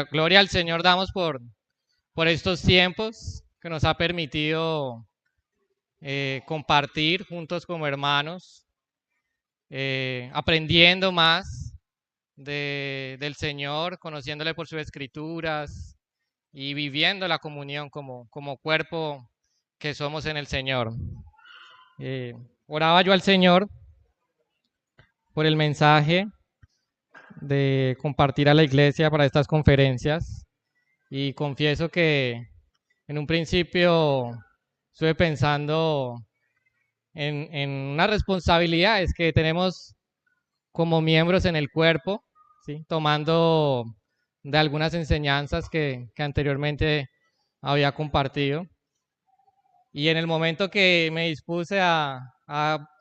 Gloria al Señor damos por estos tiempos que nos ha permitido compartir juntos como hermanos, aprendiendo más del Señor, conociéndole por sus escrituras y viviendo la comunión como cuerpo que somos en el Señor. Oraba yo al Señor por el mensaje de compartir a la iglesia para estas conferencias y confieso que en un principio estuve pensando en unas responsabilidades que tenemos como miembros en el cuerpo, ¿sí? Tomando de algunas enseñanzas que anteriormente había compartido. Y en el momento que me dispuse a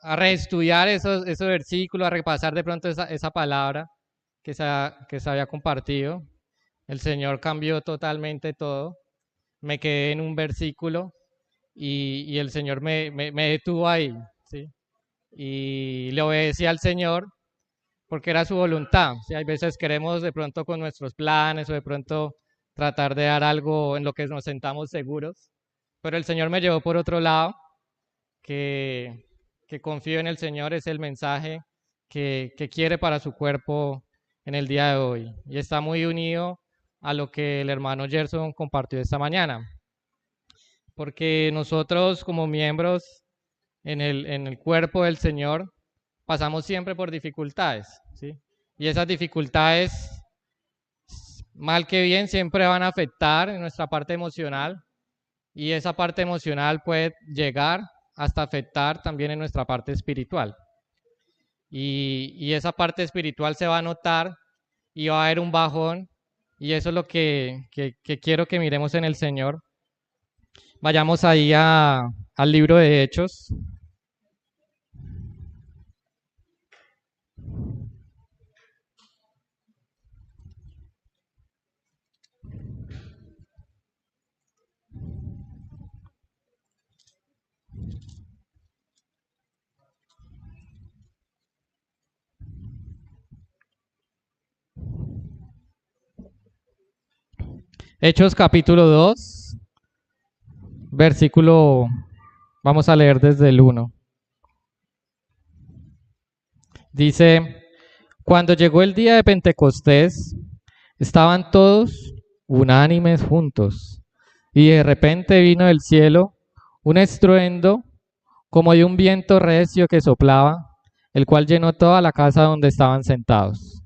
reestudiar esos versículos, a repasar de pronto esa palabra que se había compartido, el Señor cambió totalmente todo. Me quedé en un versículo y el Señor me detuvo ahí, ¿sí? Y le obedecí al Señor porque era su voluntad, ¿sí? Hay veces queremos de pronto con nuestros planes o de pronto tratar de dar algo en lo que nos sentamos seguros, pero el Señor me llevó por otro lado, que confío en el Señor, es el mensaje que quiere para su cuerpo en el día de hoy y está muy unido a lo que el hermano Gerson compartió esta mañana, porque nosotros como miembros en el cuerpo del Señor pasamos siempre por dificultades, ¿sí? Y esas dificultades, mal que bien, siempre van a afectar en nuestra parte emocional y esa parte emocional puede llegar hasta afectar también en nuestra parte espiritual. Y esa parte espiritual se va a notar y va a haber un bajón y eso es lo que quiero que miremos en el Señor. Vayamos ahí al libro de Hechos. Hechos capítulo 2, versículo, vamos a leer desde el 1. Dice, cuando llegó el día de Pentecostés, estaban todos unánimes juntos, y de repente vino del cielo un estruendo como de un viento recio que soplaba, el cual llenó toda la casa donde estaban sentados.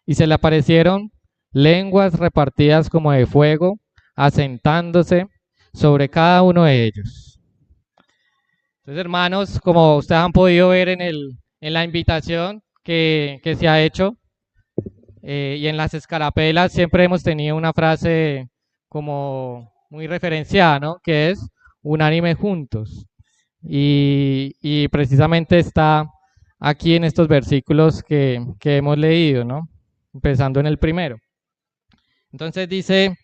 Y se le aparecieron lenguas repartidas como de fuego, asentándose sobre cada uno de ellos. Entonces, hermanos, como ustedes han podido ver en la invitación que se ha hecho, y en las escarapelas siempre hemos tenido una frase como muy referenciada, ¿no? Que es unánime juntos. Y precisamente está aquí en estos versículos que hemos leído, ¿no? Empezando en el primero. Entonces dice,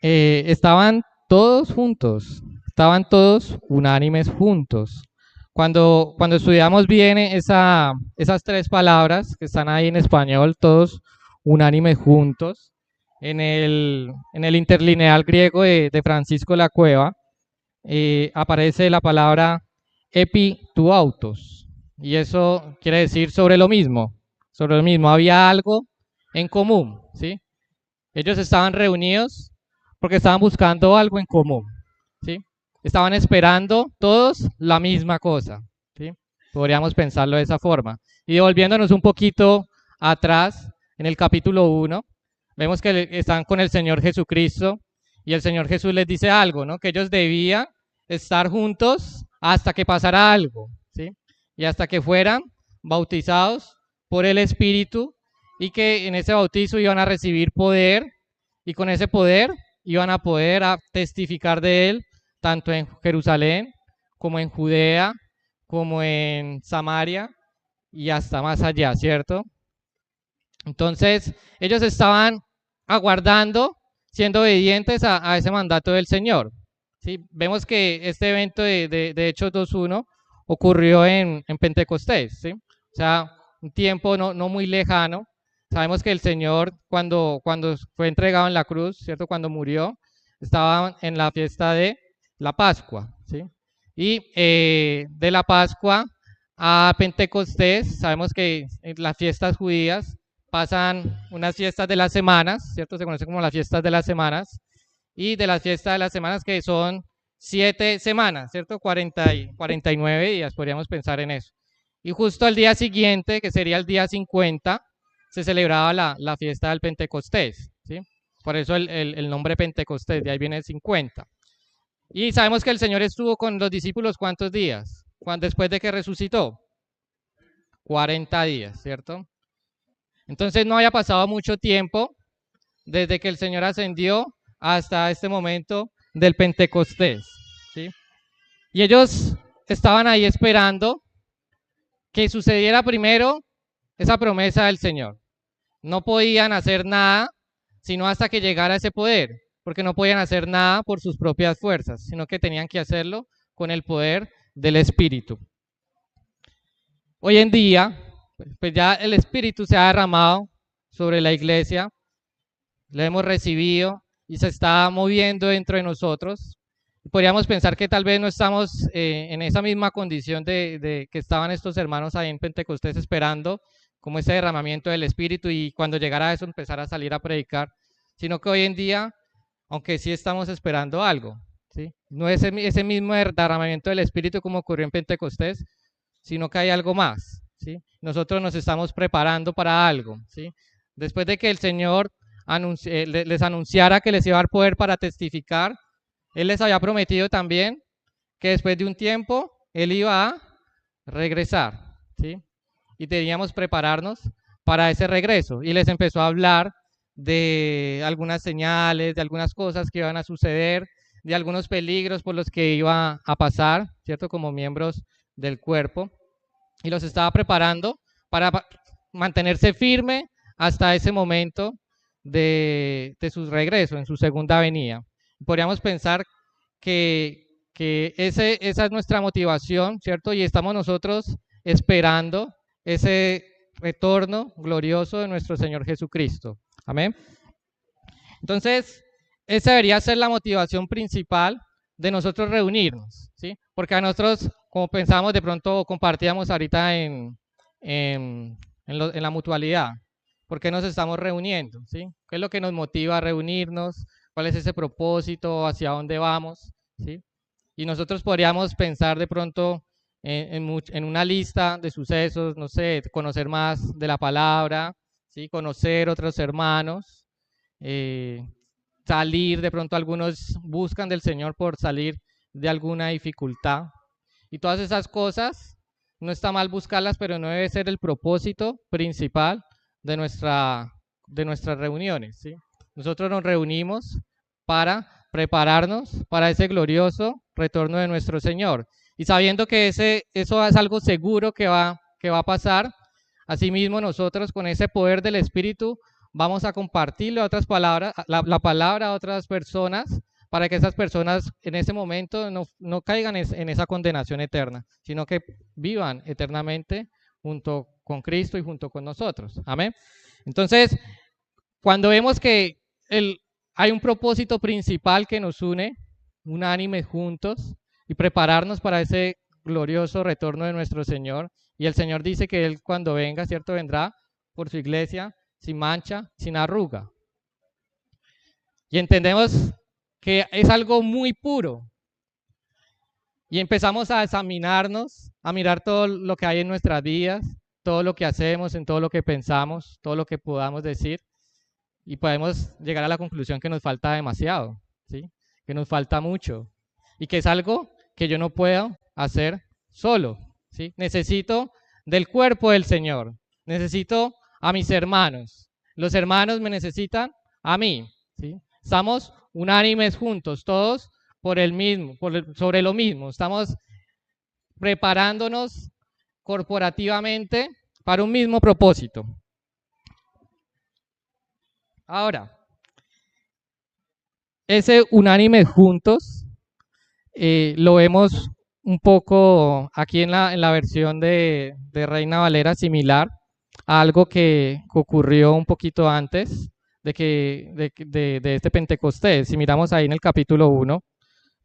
estaban todos juntos, estaban todos unánimes juntos. Cuando estudiamos bien esas tres palabras que están ahí en español, todos unánimes juntos, en el interlineal griego de Francisco La Cueva, aparece la palabra epituautos, y eso quiere decir sobre lo mismo, había algo en común, ¿sí? Ellos estaban reunidos porque estaban buscando algo en común, ¿sí? Estaban esperando todos la misma cosa, ¿sí? Podríamos pensarlo de esa forma. Y devolviéndonos un poquito atrás, en el capítulo 1, vemos que están con el Señor Jesucristo y el Señor Jesús les dice algo, ¿no? Que ellos debían estar juntos hasta que pasara algo, ¿sí? Y hasta que fueran bautizados por el Espíritu y que en ese bautizo iban a recibir poder y con ese poder iban a poder testificar de él tanto en Jerusalén como en Judea, como en Samaria y hasta más allá, ¿cierto? Entonces ellos estaban aguardando, siendo obedientes a ese mandato del Señor. ¿Sí? Vemos que este evento de Hechos 2.1 ocurrió en Pentecostés, ¿sí? O sea, un tiempo no muy lejano Sabemos que el Señor cuando fue entregado en la cruz, ¿cierto? Cuando murió, estaba en la fiesta de la Pascua, ¿sí? Y de la Pascua a Pentecostés, sabemos que en las fiestas judías pasan unas fiestas de las semanas, ¿cierto? Se conocen como las fiestas de las semanas, y de las fiestas de las semanas que son 7 semanas, ¿cierto? 49 días, podríamos pensar en eso. Y justo al día siguiente, que sería el día 50, se celebraba la fiesta del Pentecostés, ¿sí? Por eso el nombre Pentecostés, de ahí viene el 50. Y sabemos que el Señor estuvo con los discípulos ¿cuántos días? Después de que resucitó. 40 días, ¿cierto? Entonces no había pasado mucho tiempo desde que el Señor ascendió hasta este momento del Pentecostés, ¿sí? Y ellos estaban ahí esperando que sucediera primero esa promesa del Señor. No podían hacer nada sino hasta que llegara ese poder, porque no podían hacer nada por sus propias fuerzas, sino que tenían que hacerlo con el poder del Espíritu. Hoy en día, pues ya el Espíritu se ha derramado sobre la iglesia, lo hemos recibido y se está moviendo dentro de nosotros. Podríamos pensar que tal vez no estamos en esa misma condición de que estaban estos hermanos ahí en Pentecostés esperando como ese derramamiento del Espíritu y cuando llegara eso empezar a salir a predicar, sino que hoy en día, aunque sí estamos esperando algo, ¿sí? No es ese mismo derramamiento del Espíritu como ocurrió en Pentecostés, sino que hay algo más, ¿sí? Nosotros nos estamos preparando para algo, ¿sí? Después de que el Señor les anunciara que les iba a dar poder para testificar, Él les había prometido también que después de un tiempo Él iba a regresar, ¿sí? Y teníamos prepararnos para ese regreso. Y les empezó a hablar de algunas señales, de algunas cosas que iban a suceder, de algunos peligros por los que iba a pasar, ¿cierto? Como miembros del cuerpo. Y los estaba preparando para mantenerse firme hasta ese momento de su regreso, en su segunda venida. Podríamos pensar que esa es nuestra motivación, ¿cierto? Y estamos nosotros esperando ese retorno glorioso de nuestro Señor Jesucristo. Amén. Entonces, esa debería ser la motivación principal de nosotros reunirnos, ¿sí? Porque a nosotros, como pensamos, de pronto compartíamos ahorita en la mutualidad, ¿por qué nos estamos reuniendo? ¿Sí? ¿Qué es lo que nos motiva a reunirnos? ¿Cuál es ese propósito? ¿Hacia dónde vamos? ¿Sí? Y nosotros podríamos pensar de pronto en una lista de sucesos, no sé, conocer más de la palabra, ¿sí? Conocer otros hermanos, salir, de pronto algunos buscan del Señor por salir de alguna dificultad. Y todas esas cosas, no está mal buscarlas, pero no debe ser el propósito principal de nuestras reuniones, ¿sí? Nosotros nos reunimos para prepararnos para ese glorioso retorno de nuestro Señor. Y sabiendo que eso es algo seguro que va a pasar, asimismo nosotros con ese poder del Espíritu vamos a compartirle otras palabras, la palabra a otras personas, para que esas personas en ese momento no caigan en esa condenación eterna, sino que vivan eternamente junto con Cristo y junto con nosotros. Amén. Entonces, cuando vemos que hay un propósito principal que nos une, unánimes juntos, y prepararnos para ese glorioso retorno de nuestro Señor, y el Señor dice que Él cuando venga, ¿cierto? Vendrá por su iglesia sin mancha, sin arruga. Y entendemos que es algo muy puro. Y empezamos a examinarnos, a mirar todo lo que hay en nuestras vidas, todo lo que hacemos, en todo lo que pensamos, todo lo que podamos decir. Y podemos llegar a la conclusión que nos falta demasiado, ¿sí? Que nos falta mucho. Y que es algo que yo no puedo hacer solo, ¿sí? Necesito del cuerpo del Señor. Necesito a mis hermanos. Los hermanos me necesitan a mí, ¿sí? Estamos unánimes juntos, todos por el mismo, sobre lo mismo. Estamos preparándonos corporativamente para un mismo propósito. Ahora, ese unánimes juntos lo vemos un poco aquí en la versión de Reina Valera similar. a algo que ocurrió un poquito antes de este Pentecostés. Si miramos ahí en el capítulo 1,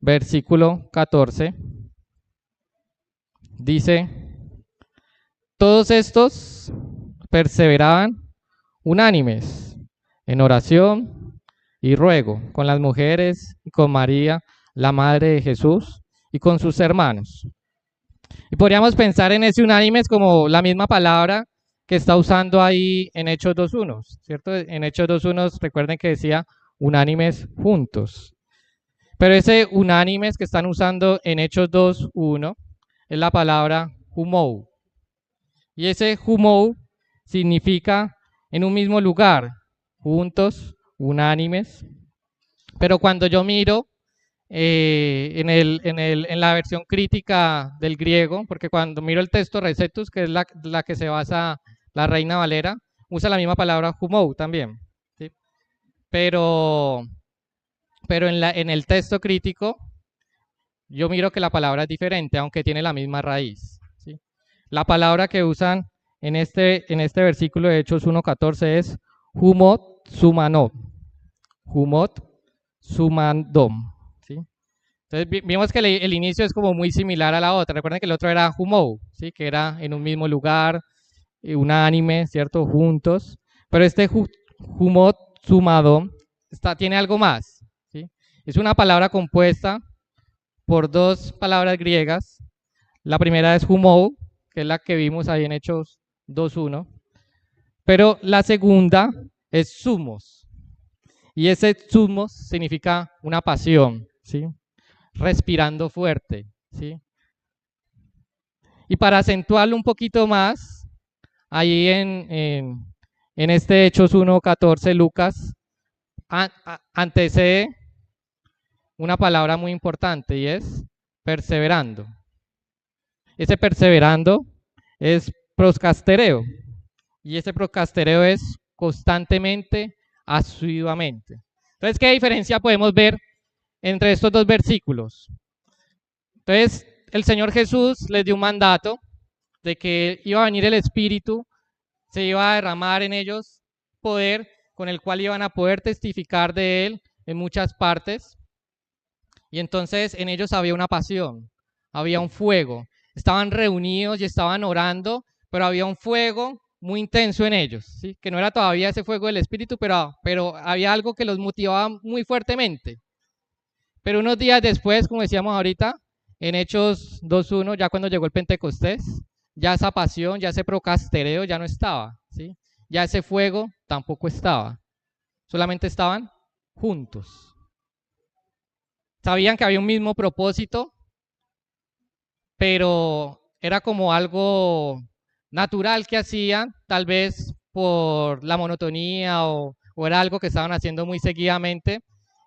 versículo 14, dice, todos estos perseveraban unánimes en oración y ruego con las mujeres y con María, la madre de Jesús, y con sus hermanos. Y podríamos pensar en ese unánimes como la misma palabra que está usando ahí en Hechos 2.1, ¿cierto? En Hechos 2.1 recuerden que decía unánimes juntos. Pero ese unánimes que están usando en Hechos 2.1 es la palabra humou. Y ese humou significa en un mismo lugar, juntos, unánimes. Pero cuando yo miro en la versión crítica del griego, porque cuando miro el texto Recetus, que es la que se basa la Reina Valera, usa la misma palabra humou también. ¿Sí? Pero en el texto crítico, yo miro que la palabra es diferente, aunque tiene la misma raíz. ¿Sí? La palabra que usan en este versículo de Hechos 1.14 es humot sumanot. Humot sumandom. ¿Sí? Entonces vimos que el inicio es como muy similar a la otra. Recuerden que el otro era humou, ¿sí? Que era en un mismo lugar, unánime, ¿cierto? Juntos. Pero este humot sumadom tiene algo más. ¿Sí? Es una palabra compuesta por dos palabras griegas. La primera es humou, que es la que vimos ahí en Hechos 2.1. Pero la segunda es sumos. Y ese sumos significa una pasión, ¿sí? Respirando fuerte, ¿sí? Y para acentuarlo un poquito más, ahí en este Hechos 1.14, Lucas antecede una palabra muy importante y es perseverando. Ese perseverando es proscastereo. Y ese proscastereo es constantemente, asiduamente. Entonces, ¿qué diferencia podemos ver entre estos dos versículos? Entonces, el Señor Jesús les dio un mandato de que iba a venir el Espíritu, se iba a derramar en ellos poder con el cual iban a poder testificar de Él en muchas partes. Y entonces en ellos había una pasión, había un fuego. Estaban reunidos y estaban orando, pero había un fuego muy intenso en ellos, ¿sí? Que no era todavía ese fuego del Espíritu, pero había algo que los motivaba muy fuertemente. Pero unos días después, como decíamos ahorita, en Hechos 2.1, ya cuando llegó el Pentecostés, ya esa pasión, ya ese procastereo ya no estaba, ¿sí? Ya ese fuego tampoco estaba. Solamente estaban juntos. Sabían que había un mismo propósito, pero era como algo natural que hacían, tal vez por la monotonía o era algo que estaban haciendo muy seguidamente.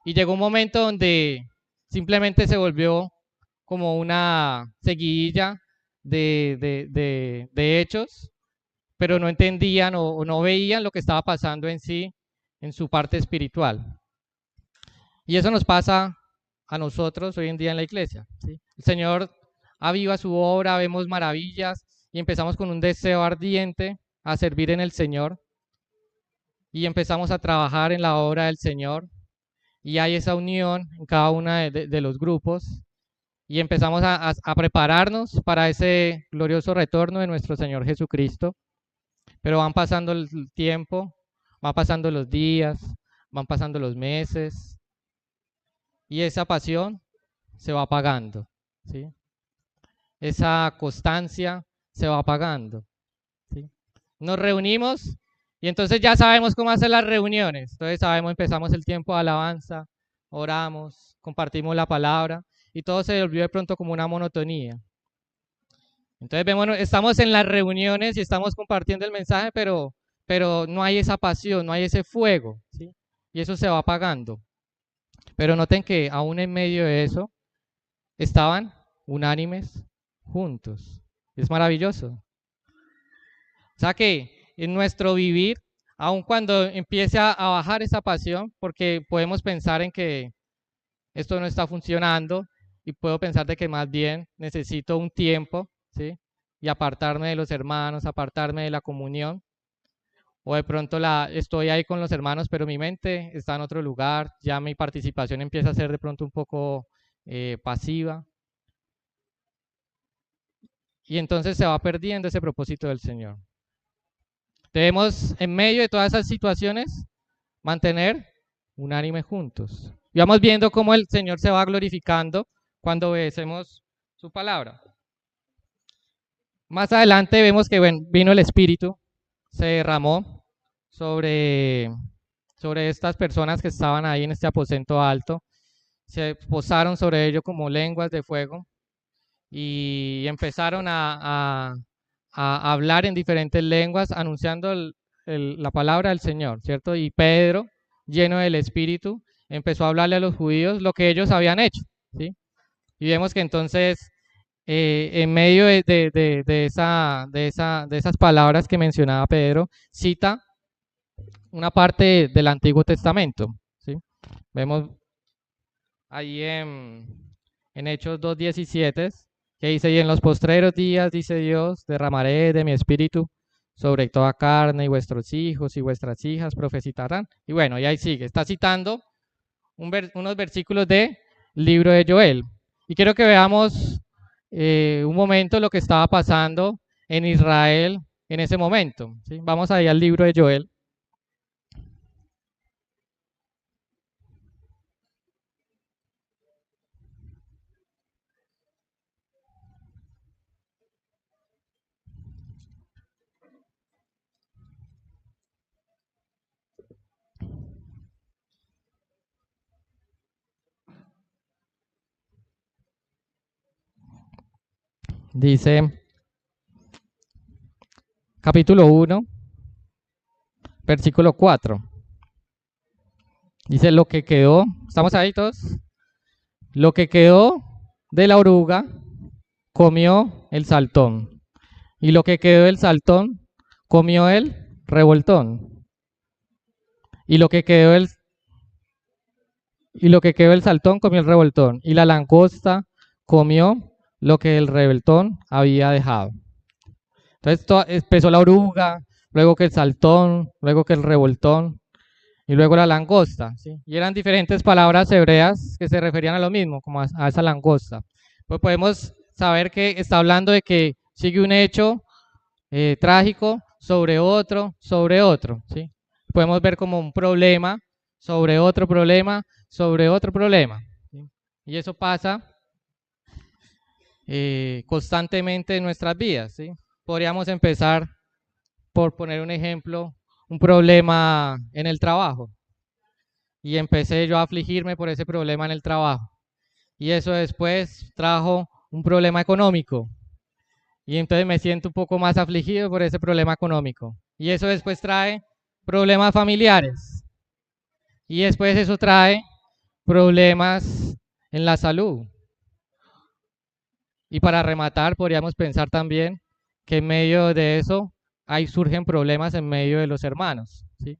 Y llegó un momento donde simplemente se volvió como una seguidilla de hechos, pero no entendían o no veían lo que estaba pasando en sí, en su parte espiritual. Y eso nos pasa a nosotros hoy en día en la iglesia, ¿sí? El Señor aviva su obra, vemos maravillas y empezamos con un deseo ardiente a servir en el Señor y empezamos a trabajar en la obra del Señor y hay esa unión en cada uno de los grupos y empezamos a prepararnos para ese glorioso retorno de nuestro Señor Jesucristo. Pero van pasando el tiempo, van pasando los días, van pasando los meses y esa pasión se va apagando, ¿sí? Esa constancia se va apagando, ¿sí? Nos reunimos y entonces ya sabemos cómo hacer las reuniones. Entonces sabemos, empezamos el tiempo de alabanza, oramos, compartimos la palabra y todo se volvió de pronto como una monotonía. Entonces vemos, estamos en las reuniones y estamos compartiendo el mensaje, pero no hay esa pasión, no hay ese fuego, ¿sí? Y eso se va apagando. Pero noten que aún en medio de eso estaban unánimes juntos. Es maravilloso. O sea que en nuestro vivir, aun cuando empiece a bajar esa pasión, porque podemos pensar en que esto no está funcionando y puedo pensar de que más bien necesito un tiempo, ¿sí? Y apartarme de los hermanos, apartarme de la comunión, o de pronto estoy ahí con los hermanos, pero mi mente está en otro lugar, ya mi participación empieza a ser de pronto un poco pasiva, y entonces se va perdiendo ese propósito del Señor. Debemos, en medio de todas esas situaciones, mantener unánime juntos. Y vamos viendo cómo el Señor se va glorificando cuando obedecemos su palabra. Más adelante vemos que vino el Espíritu, se derramó sobre estas personas que estaban ahí en este aposento alto, se posaron sobre ellos como lenguas de fuego y empezaron a hablar en diferentes lenguas, anunciando la palabra del Señor, ¿cierto? Y Pedro, lleno del Espíritu, empezó a hablarle a los judíos lo que ellos habían hecho, ¿sí? Y vemos que entonces, en medio de esas palabras que mencionaba Pedro, cita una parte del Antiguo Testamento, ¿sí? Vemos ahí en Hechos 2:17, que dice, y en los postreros días, dice Dios, derramaré de mi espíritu sobre toda carne, y vuestros hijos y vuestras hijas profetizarán. Y bueno, y ahí sigue, está citando unos versículos del libro de Joel. Y quiero que veamos un momento lo que estaba pasando en Israel en ese momento, ¿sí? Vamos ahí al libro de Joel. Dice, capítulo 1, versículo 4. Dice, lo que quedó, ¿estamos ahí todos? Lo que quedó de la oruga comió el saltón, y lo que quedó del saltón comió el revoltón, y lo que quedó del saltón comió el revoltón, y la langosta comió lo que el revoltón había dejado. Entonces empezó la oruga, luego que el saltón, luego que el revoltón, y luego la langosta, ¿sí? Y eran diferentes palabras hebreas que se referían a lo mismo, como a esa langosta. Pues podemos saber que está hablando de que sigue un hecho trágico sobre otro, ¿sí? Podemos ver como un problema sobre otro problema, sobre otro problema, ¿sí? Y eso pasa constantemente en nuestras vidas, ¿sí? Podríamos empezar por poner un ejemplo, un problema en el trabajo. Y empecé yo a afligirme por ese problema en el trabajo. Y eso después trajo un problema económico. Y entonces me siento un poco más afligido por ese problema económico. Y eso después trae problemas familiares. Y después eso trae problemas en la salud. Y para rematar, podríamos pensar también que en medio de eso ahí surgen problemas en medio de los hermanos, ¿sí?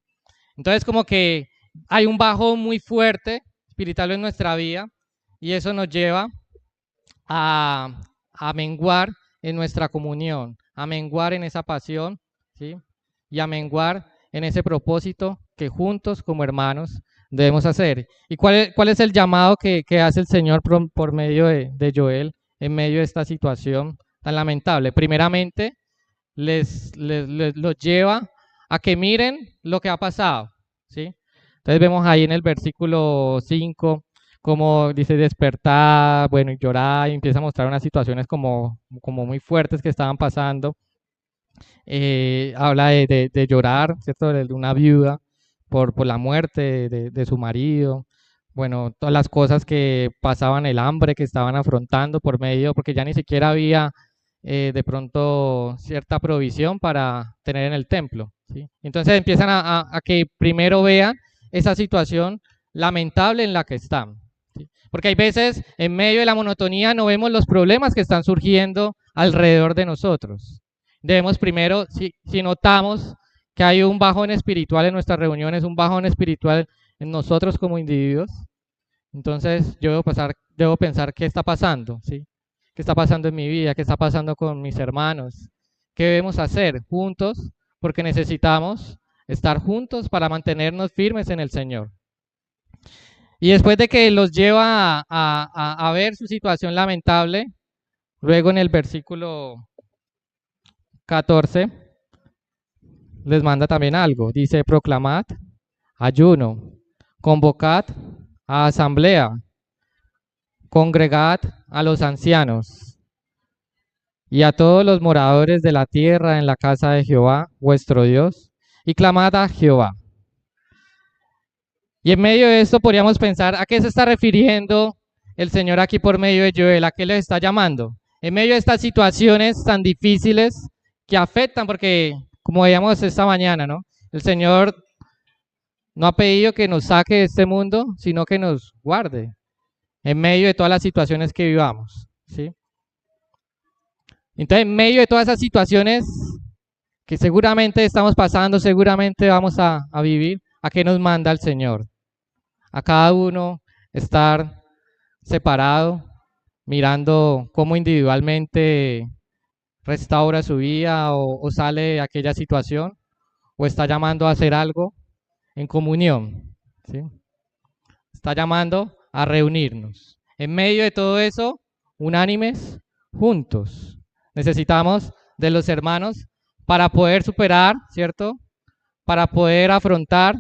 Entonces como que hay un bajón muy fuerte espiritual en nuestra vida y eso nos lleva a menguar en nuestra comunión, a menguar en esa pasión, ¿sí? Y a menguar en ese propósito que juntos como hermanos debemos hacer. ¿Y cuál es el llamado que hace el Señor por medio de Joel en medio de esta situación tan lamentable? Primeramente, los lleva a que miren lo que ha pasado, ¿sí? Entonces vemos ahí en el versículo 5 como dice despertar, bueno, y llorar, y empieza a mostrar unas situaciones como muy fuertes que estaban pasando. Habla de llorar, ¿cierto? De una viuda por la muerte de su marido. Bueno, todas las cosas que pasaban, el hambre que estaban afrontando por medio, porque ya ni siquiera había de pronto cierta provisión para tener en el templo, ¿sí? Entonces empiezan a que primero vean esa situación lamentable en la que están, ¿sí? Porque hay veces en medio de la monotonía no vemos los problemas que están surgiendo alrededor de nosotros. Debemos primero, si notamos que hay un bajón espiritual en nuestras reuniones, un bajón espiritual en nosotros como individuos, entonces yo debo pensar qué está pasando, ¿sí? ¿Qué está pasando en mi vida? ¿Qué está pasando con mis hermanos? ¿Qué debemos hacer juntos? Porque necesitamos estar juntos para mantenernos firmes en el Señor. Y después de que los lleva a ver su situación lamentable, luego en el versículo 14 les manda también algo. Dice, proclamad ayuno, convocad a asamblea, congregad a los ancianos y a todos los moradores de la tierra en la casa de Jehová, vuestro Dios, y clamad a Jehová. Y en medio de esto podríamos pensar, ¿a qué se está refiriendo el Señor aquí por medio de Joel? ¿A qué les está llamando? En medio de estas situaciones tan difíciles que afectan, porque como veíamos esta mañana, ¿no? El Señor no ha pedido que nos saque de este mundo, sino que nos guarde en medio de todas las situaciones que vivamos, ¿sí? Entonces, en medio de todas esas situaciones que seguramente estamos pasando, seguramente vamos a vivir, ¿a qué nos manda el Señor? A cada uno estar separado, mirando cómo individualmente restaura su vida o sale de aquella situación, o está llamando a hacer algo en comunión, ¿sí? Está llamando a reunirnos. En medio de todo eso, unánimes, juntos. Necesitamos de los hermanos para poder superar, ¿cierto? Para poder afrontar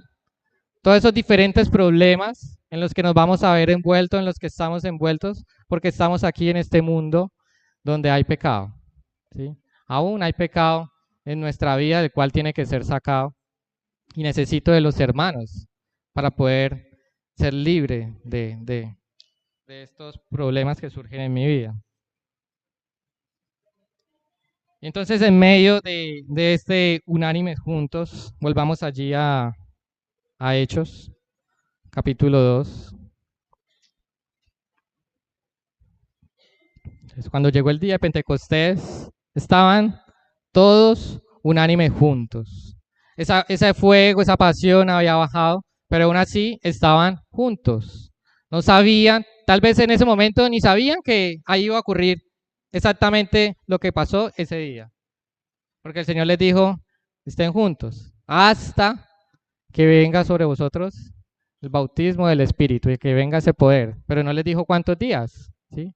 todos esos diferentes problemas en los que nos vamos a ver envueltos, en los que estamos envueltos, porque estamos aquí en este mundo donde hay pecado, ¿sí? Aún hay pecado en nuestra vida, del cual tiene que ser sacado. Y necesito de los hermanos para poder ser libre de estos problemas que surgen en mi vida. Entonces, en medio de este unánimes juntos, volvamos allí a Hechos, capítulo 2. Entonces, cuando llegó el día de Pentecostés, estaban todos unánimes juntos. Ese fuego, esa pasión había bajado, pero aún así estaban juntos. No sabían, tal vez en ese momento ni sabían que ahí iba a ocurrir exactamente lo que pasó ese día. Porque el Señor les dijo, estén juntos, hasta que venga sobre vosotros el bautismo del Espíritu y que venga ese poder. Pero no les dijo cuántos días, ¿sí?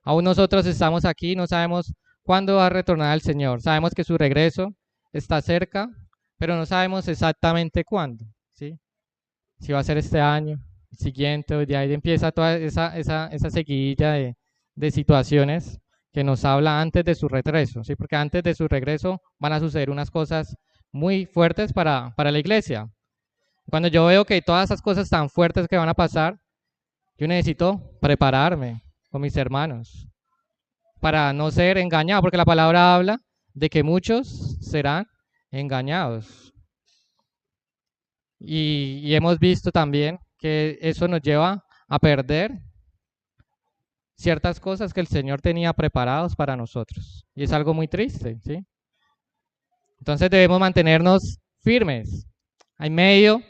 Aún nosotros estamos aquí, no sabemos cuándo va a retornar el Señor. Sabemos que su regreso está cerca, pero no sabemos exactamente cuándo, ¿sí? Si va a ser este año, el siguiente, o de ahí empieza toda esa seguidilla de situaciones que nos habla antes de su regreso, ¿sí? Porque antes de su regreso van a suceder unas cosas muy fuertes para la iglesia. Cuando yo veo que todas esas cosas tan fuertes que van a pasar, yo necesito prepararme con mis hermanos para no ser engañado, porque la palabra habla de que muchos serán engañados. Y hemos visto también que eso nos lleva a perder ciertas cosas que el Señor tenía preparados para nosotros. Y es algo muy triste, ¿sí? Entonces debemos mantenernos firmes en medio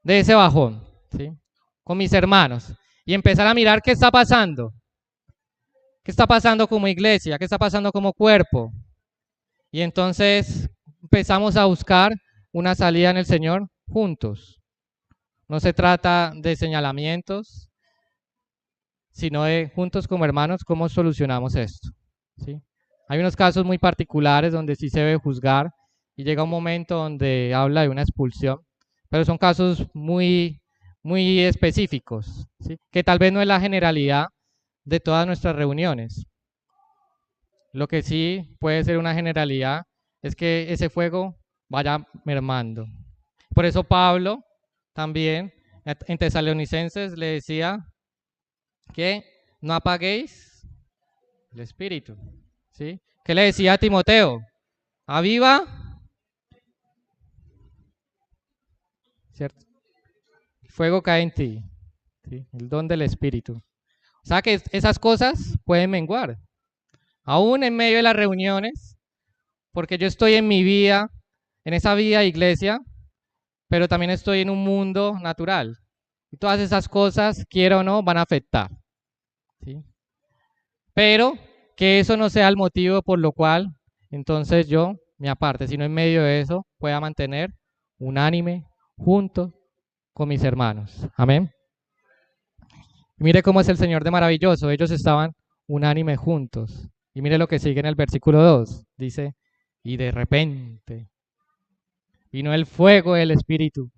de ese bajón, ¿sí? Con mis hermanos y empezar a mirar qué está pasando. ¿Qué está pasando como iglesia? ¿Qué está pasando como cuerpo? Y entonces empezamos a buscar una salida en el Señor juntos. No se trata de señalamientos, sino de juntos como hermanos, cómo solucionamos esto, ¿sí? Hay unos casos muy particulares donde sí se debe juzgar y llega un momento donde habla de una expulsión, pero son casos muy, muy específicos, ¿sí? Que tal vez no es la generalidad de todas nuestras reuniones. Lo que sí puede ser una generalidad es que ese fuego vaya mermando. Por eso Pablo también en Tesalonicenses le decía que no apaguéis el espíritu, ¿sí? ¿Qué le decía a Timoteo? Aviva, ¿cierto? El fuego cae en ti, ¿sí? El don del espíritu. O sea que esas cosas pueden menguar, aún en medio de las reuniones, porque yo estoy en mi vida, en esa vida de iglesia, pero también estoy en un mundo natural. Y todas esas cosas, quiera o no, van a afectar, ¿sí? Pero que eso no sea el motivo por lo cual entonces yo me aparte, sino en medio de eso pueda mantener unánime, junto con mis hermanos. Amén. Y mire cómo es el Señor de maravilloso. Ellos estaban unánime juntos. Y mire lo que sigue en el versículo 2. Dice, y de repente vino el fuego del Espíritu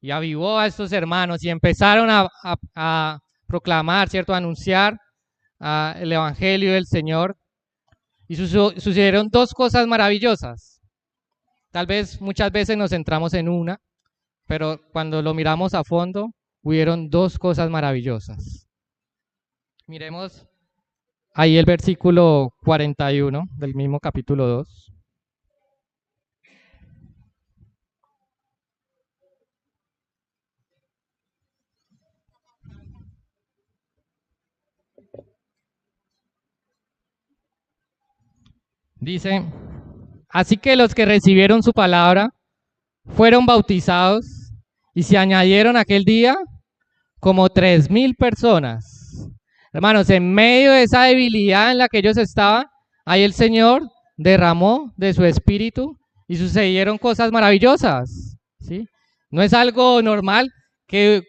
y avivó a estos hermanos y empezaron a proclamar, ¿cierto? A anunciar el Evangelio del Señor. Y sucedieron dos cosas maravillosas. Tal vez muchas veces nos centramos en una, pero cuando lo miramos a fondo, hubieron dos cosas maravillosas. Miremos ahí el versículo 41 del mismo capítulo 2. Dice, así que los que recibieron su palabra fueron bautizados y se añadieron aquel día como 3,000 personas. Hermanos, en medio de esa debilidad en la que ellos estaban, ahí el Señor derramó de su espíritu y sucedieron cosas maravillosas, ¿sí? No es algo normal que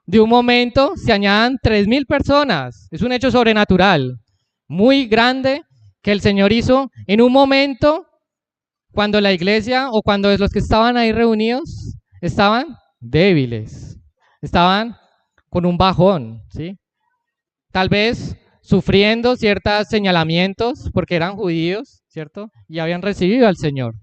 de un momento se añadan 3,000 personas. Es un hecho sobrenatural, muy grande, que el Señor hizo en un momento cuando la iglesia o cuando los que estaban ahí reunidos estaban débiles, estaban con un bajón, ¿sí? Tal vez sufriendo ciertos señalamientos porque eran judíos, ¿cierto? Y habían recibido al Señor.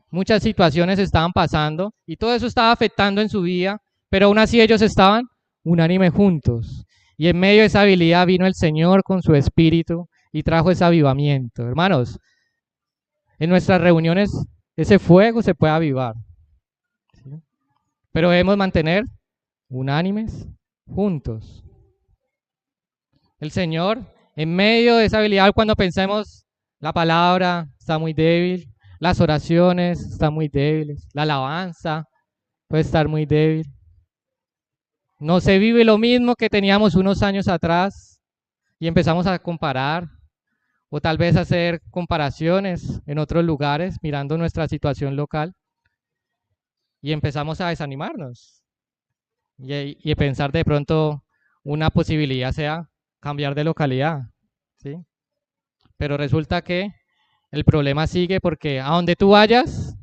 Muchas situaciones estaban pasando y todo eso estaba afectando en su vida, pero aún así ellos estaban unánime juntos. Y en medio de esa habilidad vino el Señor con su espíritu y trajo ese avivamiento. Hermanos, en nuestras reuniones ese fuego se puede avivar, ¿sí? Pero debemos mantener unánimes juntos. El Señor, en medio de esa habilidad, cuando pensemos la palabra está muy débil, las oraciones están muy débiles, la alabanza puede estar muy débil. No se vive lo mismo que teníamos unos años atrás y empezamos a comparar o tal vez hacer comparaciones en otros lugares mirando nuestra situación local y empezamos a desanimarnos y pensar de pronto una posibilidad sea cambiar de localidad, ¿sí? Pero resulta que el problema sigue porque a donde tú vayas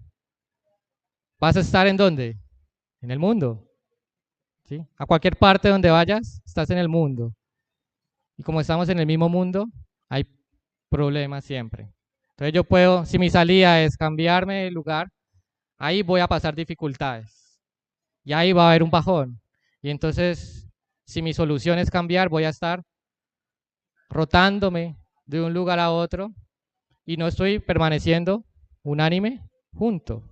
vas a estar ¿en dónde? En el mundo, ¿sí? A cualquier parte donde vayas estás en el mundo y como estamos en el mismo mundo hay problemas siempre. Entonces yo puedo, si mi salida es cambiarme de lugar, ahí voy a pasar dificultades y ahí va a haber un bajón. Y entonces, si mi solución es cambiar, voy a estar rotándome de un lugar a otro y no estoy permaneciendo unánime junto.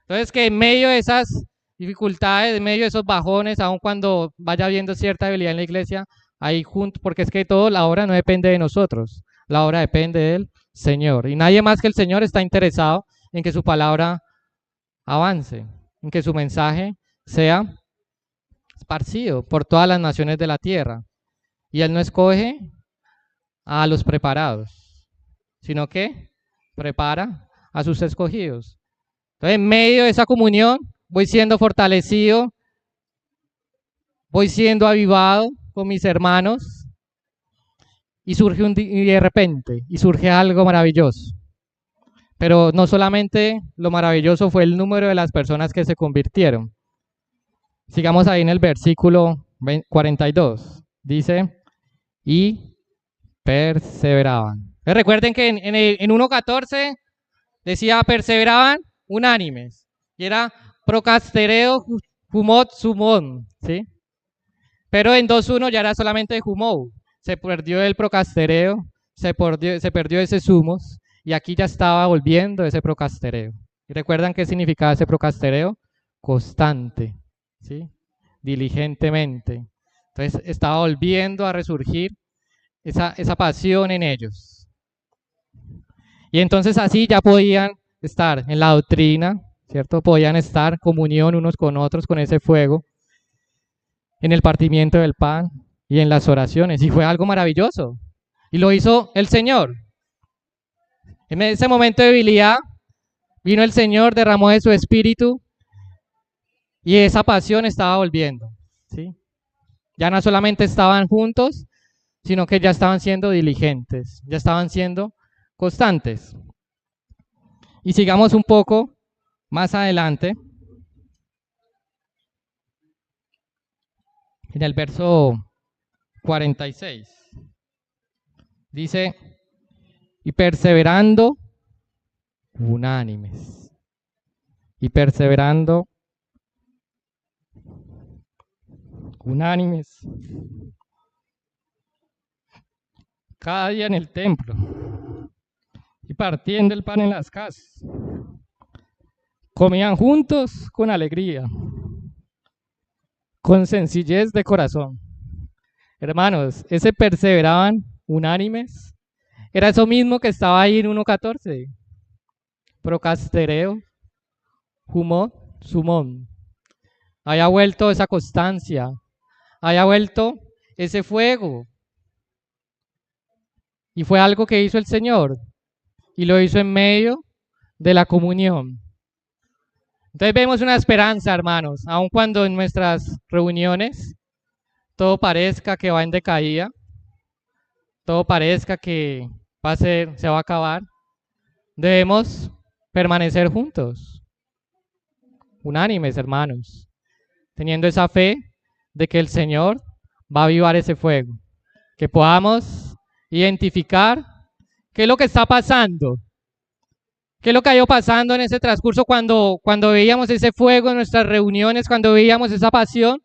Entonces, que en medio de esas dificultades, en medio de esos bajones, aun cuando vaya habiendo cierta debilidad en la iglesia, ahí junto, porque es que todo, la obra no depende de nosotros. La obra depende del Señor. Y nadie más que el Señor está interesado en que su palabra avance, en que su mensaje sea esparcido por todas las naciones de la tierra. Y Él no escoge a los preparados, sino que prepara a sus escogidos. Entonces, en medio de esa comunión, voy siendo fortalecido, voy siendo avivado con mis hermanos. Y de repente, surge algo maravilloso. Pero no solamente lo maravilloso fue el número de las personas que se convirtieron. Sigamos ahí en el versículo 42. Dice, y perseveraban. Recuerden que en 1:14 decía, perseveraban unánimes. Y era procastereo, humot, sumón, ¿sí? Pero en 2:1 ya era solamente humou. Se perdió el procastereo, se perdió ese sumos, y aquí ya estaba volviendo ese procastereo. ¿Y recuerdan qué significaba ese procastereo? Constante, ¿sí? Diligentemente. Entonces estaba volviendo a resurgir esa pasión en ellos. Y entonces así ya podían estar en la doctrina, ¿cierto? Podían estar en comunión unos con otros con ese fuego, en el partimiento del pan y en las oraciones. Y fue algo maravilloso. Y lo hizo el Señor. En ese momento de debilidad, Vino el Señor, derramó de su espíritu y esa pasión estaba volviendo, ¿sí? Ya no solamente estaban juntos, sino que ya estaban siendo diligentes, ya estaban siendo constantes. Y sigamos un poco más adelante, en el verso 46. Dice, y perseverando unánimes, y perseverando unánimes, cada día en el templo, y partiendo el pan en las casas, comían juntos con alegría, con sencillez de corazón. Hermanos, ese perseveraban unánimes, era eso mismo que estaba ahí en 1:14. Procastereo, humor, sumón. Haya vuelto esa constancia, haya vuelto ese fuego. Y fue algo que hizo el Señor, y lo hizo en medio de la comunión. Entonces vemos una esperanza, hermanos, aun cuando en nuestras reuniones todo parezca que va en decaída, todo parezca que se va a acabar, debemos permanecer juntos, unánimes, hermanos, teniendo esa fe de que el Señor va a avivar ese fuego, que podamos identificar qué es lo que está pasando, qué es lo que ha ido pasando en ese transcurso cuando veíamos ese fuego en nuestras reuniones, cuando veíamos esa pasión,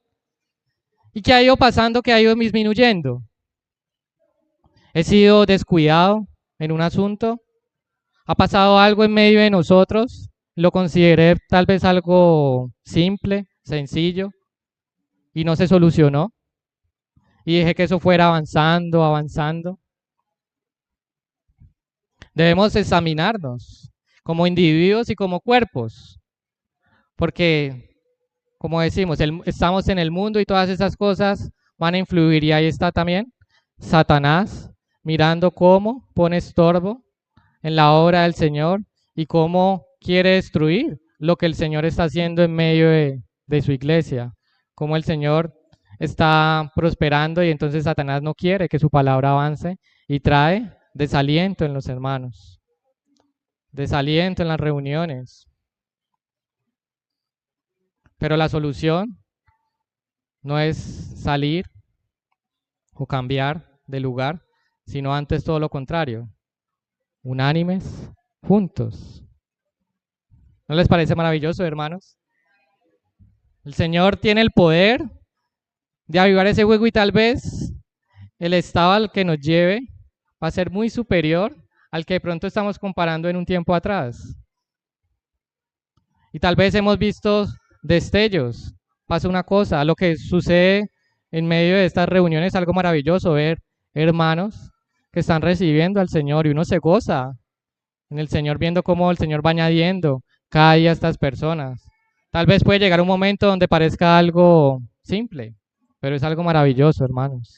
y qué ha ido pasando, que ha ido disminuyendo. He sido descuidado en un asunto, ha pasado algo en medio de nosotros, lo consideré tal vez algo simple, sencillo, y no se solucionó, y dejé que eso fuera avanzando, avanzando. Debemos examinarnos como individuos y como cuerpos, porque, como decimos, estamos en el mundo y todas esas cosas van a influir, y ahí está también Satanás mirando cómo pone estorbo en la obra del Señor y cómo quiere destruir lo que el Señor está haciendo en medio de su iglesia, cómo el Señor está prosperando, y entonces Satanás no quiere que su palabra avance y trae desaliento en los hermanos, desaliento en las reuniones. Pero la solución no es salir o cambiar de lugar, sino antes todo lo contrario, unánimes, juntos. ¿No les parece maravilloso, hermanos? El Señor tiene el poder de avivar ese fuego, y tal vez el estado al que nos lleve va a ser muy superior al que de pronto estamos comparando en un tiempo atrás. Y tal vez hemos visto destellos. Pasa una cosa, lo que sucede en medio de estas reuniones es algo maravilloso, ver hermanos que están recibiendo al Señor, y uno se goza en el Señor viendo cómo el Señor va añadiendo cada día a estas personas. Tal vez puede llegar un momento donde parezca algo simple, pero es algo maravilloso, hermanos.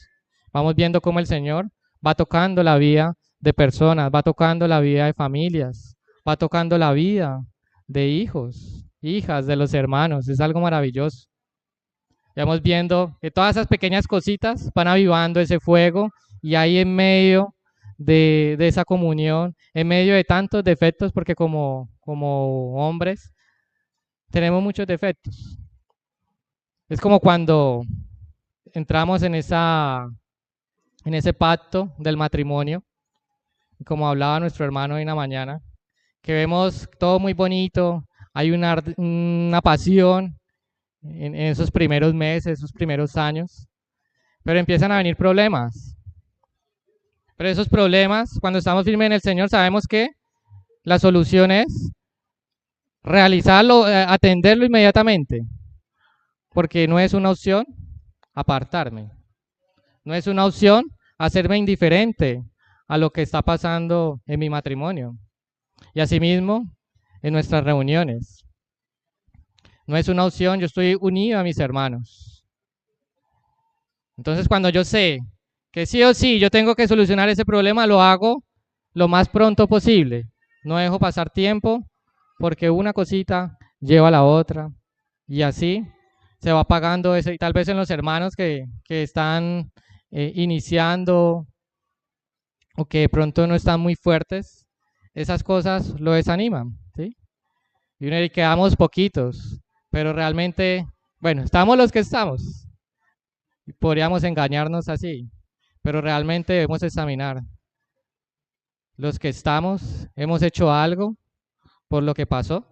Vamos viendo cómo el Señor va tocando la vida de personas, va tocando la vida de familias, va tocando la vida de hijos, hijas de los hermanos. Es algo maravilloso. Vamos viendo que todas esas pequeñas cositas van avivando ese fuego, y ahí en medio de esa comunión, en medio de tantos defectos, porque como hombres tenemos muchos defectos. Es como cuando entramos en ese pacto del matrimonio, como hablaba nuestro hermano hoy en la mañana, que vemos todo muy bonito, hay una pasión en esos primeros meses, esos primeros años, pero empiezan a venir problemas. Pero esos problemas, cuando estamos firmes en el Señor, sabemos que la solución es realizarlo, atenderlo inmediatamente, porque no es una opción apartarme, no es una opción hacerme indiferente a lo que está pasando en mi matrimonio, y asimismo en nuestras reuniones. No es una opción, yo estoy unido a mis hermanos. Entonces, cuando yo sé que sí o sí yo tengo que solucionar ese problema, lo hago lo más pronto posible. No dejo pasar tiempo, porque una cosita lleva a la otra y así se va apagando ese, y tal vez en los hermanos que están iniciando o que de pronto no están muy fuertes, esas cosas lo desaniman, ¿sí? Y uno dice, quedamos poquitos, pero realmente, bueno, estamos los que estamos. Y podríamos engañarnos así, pero realmente debemos examinar. Los que estamos, hemos hecho algo por lo que pasó.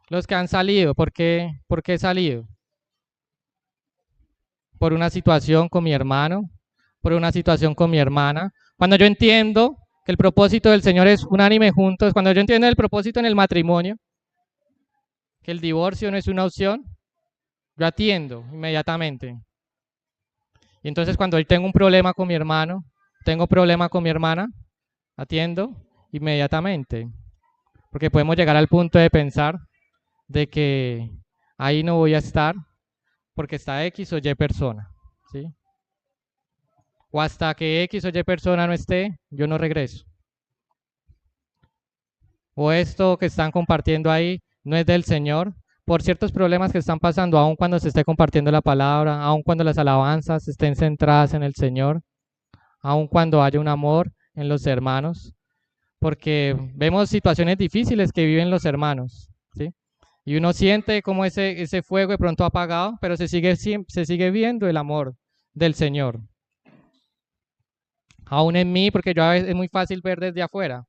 Los que han salido, ¿por qué he salido? Por una situación con mi hermano, por una situación con mi hermana. Cuando yo entiendo que el propósito del Señor es unánime juntos, cuando yo entiendo el propósito en el matrimonio, que el divorcio no es una opción, yo atiendo inmediatamente. Y entonces cuando yo tengo un problema con mi hermano, tengo problema con mi hermana, atiendo inmediatamente. Porque podemos llegar al punto de pensar de que ahí no voy a estar porque está X o Y persona, ¿sí? O hasta que X o Y persona no esté, yo no regreso. O esto que están compartiendo ahí no es del Señor, por ciertos problemas que están pasando, aun cuando se esté compartiendo la palabra, aun cuando las alabanzas estén centradas en el Señor, aun cuando haya un amor en los hermanos, porque vemos situaciones difíciles que viven los hermanos, ¿sí? Y uno siente como ese fuego de pronto apagado, pero se sigue viendo el amor del Señor. Aún en mí, porque yo a veces es muy fácil ver desde afuera,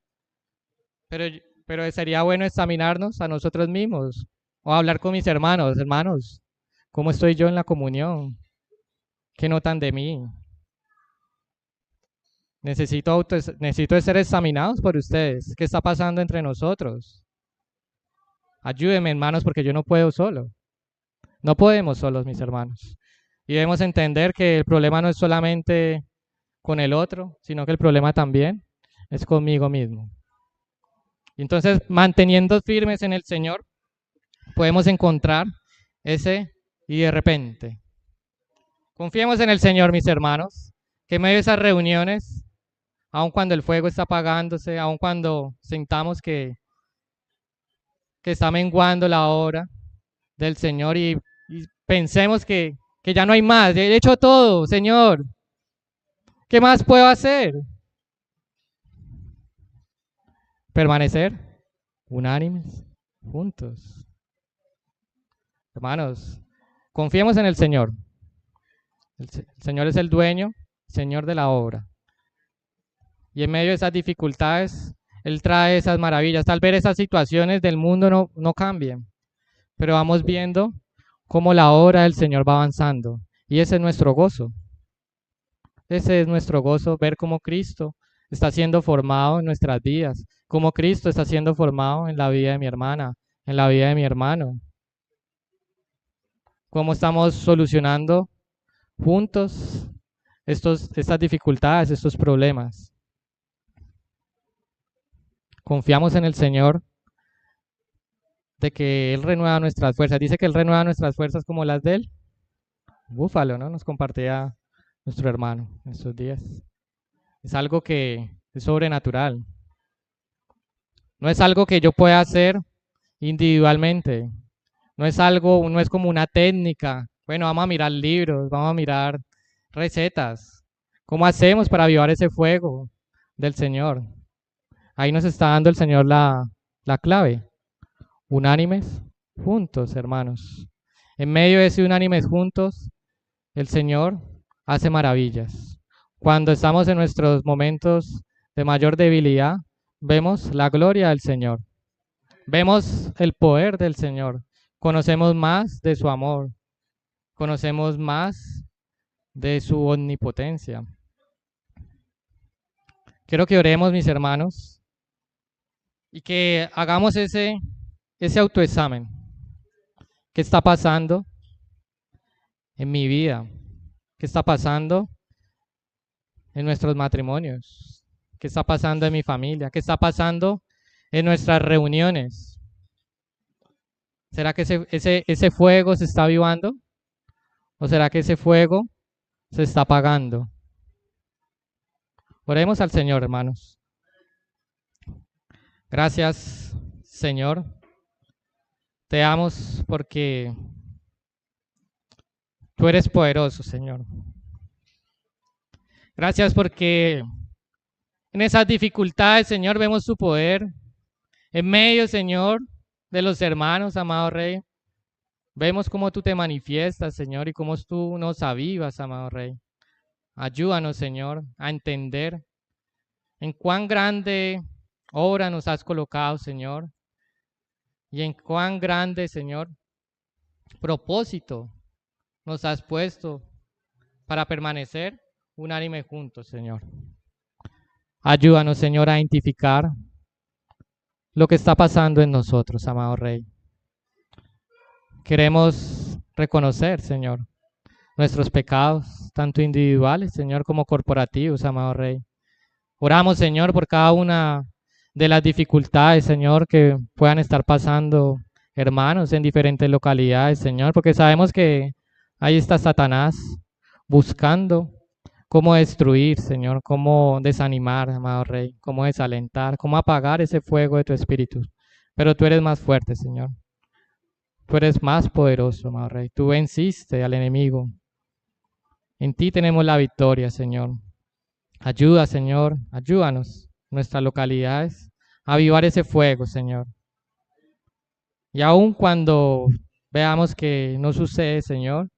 pero sería bueno examinarnos a nosotros mismos o hablar con mis hermanos, hermanos, ¿cómo estoy yo en la comunión? ¿Qué notan de mí? Necesito ser examinados por ustedes. ¿Qué está pasando entre nosotros? Ayúdenme, hermanos, porque yo no puedo solo. No podemos solos, mis hermanos. Y debemos entender que el problema no es solamente con el otro, sino que el problema también es conmigo mismo. Entonces, manteniendo firmes en el Señor, podemos encontrar ese y de repente. Confiemos en el Señor, mis hermanos, que en medio de esas reuniones, aun cuando el fuego está apagándose, aun cuando sintamos que está menguando la obra del Señor y pensemos que ya no hay más, he hecho todo, Señor, ¿qué más puedo hacer? Permanecer unánimes, juntos. Hermanos, confiemos en el Señor. El Señor es el dueño, Señor de la obra. Y en medio de esas dificultades, Él trae esas maravillas. Tal vez esas situaciones del mundo no cambien, pero vamos viendo cómo la obra del Señor va avanzando. Y ese es nuestro gozo. Ese es nuestro gozo, ver cómo Cristo está siendo formado en nuestras vidas, cómo Cristo está siendo formado en la vida de mi hermana, en la vida de mi hermano. Cómo estamos solucionando juntos estas dificultades, estos problemas. Confiamos en el Señor de que Él renueva nuestras fuerzas. Dice que Él renueva nuestras fuerzas como las de Él. Búfalo, ¿no? Nos compartía nuestro hermano en estos días. Es algo que es sobrenatural. No es algo que yo pueda hacer individualmente. No es como una técnica. Bueno, vamos a mirar libros, vamos a mirar recetas. ¿Cómo hacemos para avivar ese fuego del Señor? Ahí nos está dando el Señor la clave. Unánimes juntos, hermanos. En medio de ese unánimes juntos, el Señor hace maravillas. Cuando estamos en nuestros momentos de mayor debilidad, vemos la gloria del Señor. Vemos el poder del Señor. Conocemos más de su amor. Conocemos más de su omnipotencia. Quiero que oremos, mis hermanos, y que hagamos ese autoexamen. ¿Qué está pasando en mi vida? ¿Qué está pasando en nuestros matrimonios? ¿Qué está pasando en mi familia? ¿Qué está pasando en nuestras reuniones? ¿Será que ese fuego se está avivando? ¿O será que ese fuego se está apagando? Oremos al Señor, hermanos. Gracias, Señor, te damos porque tú eres poderoso, Señor. Gracias porque en esas dificultades, Señor, vemos tu poder. En medio, Señor, de los hermanos, amado Rey, vemos cómo tú te manifiestas, Señor, y cómo tú nos avivas, amado Rey. Ayúdanos, Señor, a entender en cuán grande obra nos has colocado, Señor, y en cuán grande, Señor, propósito nos has puesto para permanecer unánime juntos, Señor. Ayúdanos, Señor, a identificar lo que está pasando en nosotros, amado Rey. Queremos reconocer, Señor, nuestros pecados, tanto individuales, Señor, como corporativos, amado Rey. Oramos, Señor, por cada una de las dificultades, Señor, que puedan estar pasando hermanos en diferentes localidades, Señor, porque sabemos que ahí está Satanás buscando cómo destruir, Señor, cómo desanimar, amado Rey, cómo desalentar, cómo apagar ese fuego de tu espíritu. Pero tú eres más fuerte, Señor. Tú eres más poderoso, amado Rey. Tú venciste al enemigo. En ti tenemos la victoria, Señor. Ayuda, Señor, ayúdanos, nuestras localidades, a avivar ese fuego, Señor. Y aun cuando veamos que no sucede, Señor,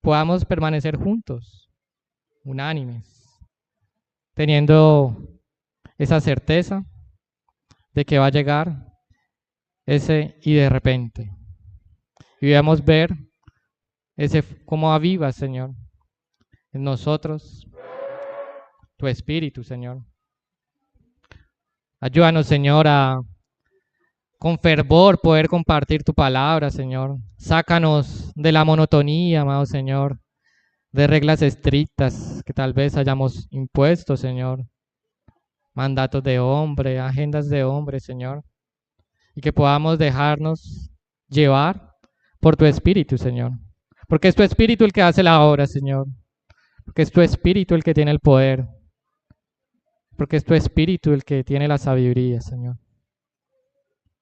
podamos permanecer juntos, unánimes, teniendo esa certeza de que va a llegar ese y de repente. Y veamos ver ese cómo aviva, Señor, en nosotros tu espíritu, Señor. Ayúdanos, Señor, a con fervor poder compartir tu palabra, Señor. Sácanos de la monotonía, amado Señor, de reglas estrictas que tal vez hayamos impuesto, Señor. Mandatos de hombre, agendas de hombre, Señor. Y que podamos dejarnos llevar por tu espíritu, Señor. Porque es tu espíritu el que hace la obra, Señor. Porque es tu espíritu el que tiene el poder. Porque es tu espíritu el que tiene la sabiduría, Señor.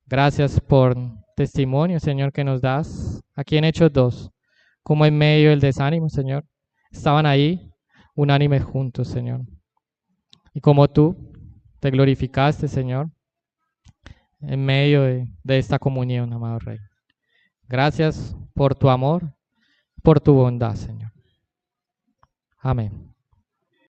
Gracias por testimonio, Señor, que nos das aquí en Hechos 2, como en medio del desánimo, Señor, estaban ahí unánimes juntos, Señor. Y como tú te glorificaste, Señor, en medio de esta comunión, amado Rey. Gracias por tu amor, por tu bondad, Señor. Amén.